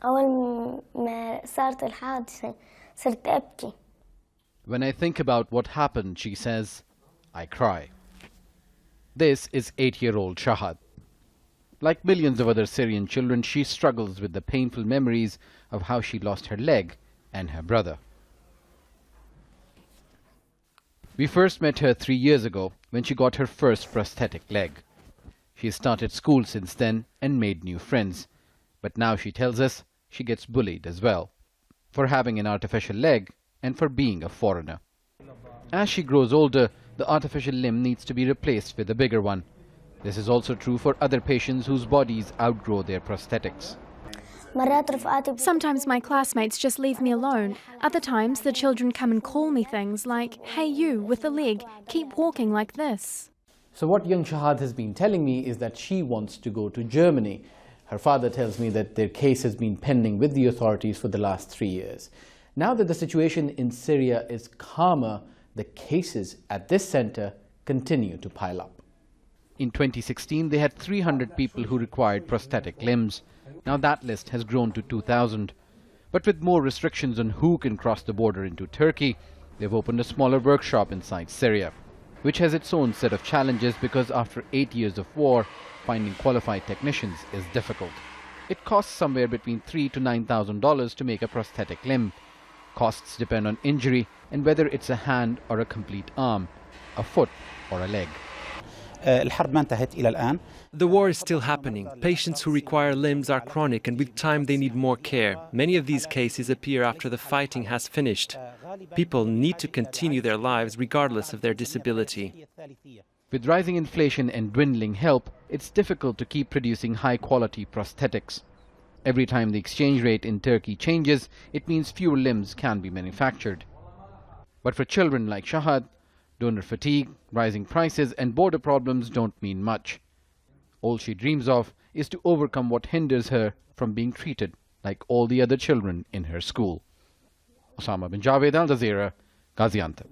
أول ما صارت الحادثة صرت أبكي. When I think about what happened, she says, I cry. This is 8-year-old SHAHHD. Like millions of other Syrian children, she struggles with the painful memories of how she lost her leg and her brother. We first met her 3 years ago when she got her first prosthetic leg. She started school since then and made new friends. But now she tells us she gets bullied as well for having an artificial leg and for being a foreigner. As she grows older, the artificial limb needs to be replaced with a bigger one. This is also true for other patients whose bodies outgrow their prosthetics. Sometimes my classmates just leave me alone. Other times the children come and call me things like, hey you, with the leg, keep walking like this. So what young SHAHHD has been telling me is that she wants to go to Germany. Her father tells me that their case has been pending with the authorities for the last 3 years. Now that the situation in Syria is calmer, the cases at this center continue to pile up. In 2016, they had 300 people who required prosthetic limbs. Now that list has grown to 2,000. But with more restrictions on who can cross the border into Turkey, they've opened a smaller workshop inside Syria, which has its own set of challenges because after 8 years of war, finding qualified technicians is difficult. It costs somewhere between $3,000 to $9,000 to make a prosthetic limb. Costs depend on injury and whether it's a hand or a complete arm, a foot or a leg. The war is still happening. Patients who require limbs are chronic and with time they need more care. Many of these cases appear after the fighting has finished. People need to continue their lives regardless of their disability. With rising inflation and dwindling help, it's difficult to keep producing high-quality prosthetics. Every time the exchange rate in Turkey changes, it means fewer limbs can be manufactured. But for children like SHAHHD, donor fatigue, rising prices and border problems don't mean much. All she dreams of is to overcome what hinders her from being treated like all the other children in her school. Osama bin Javaid, Al Jazeera, Gaziantep.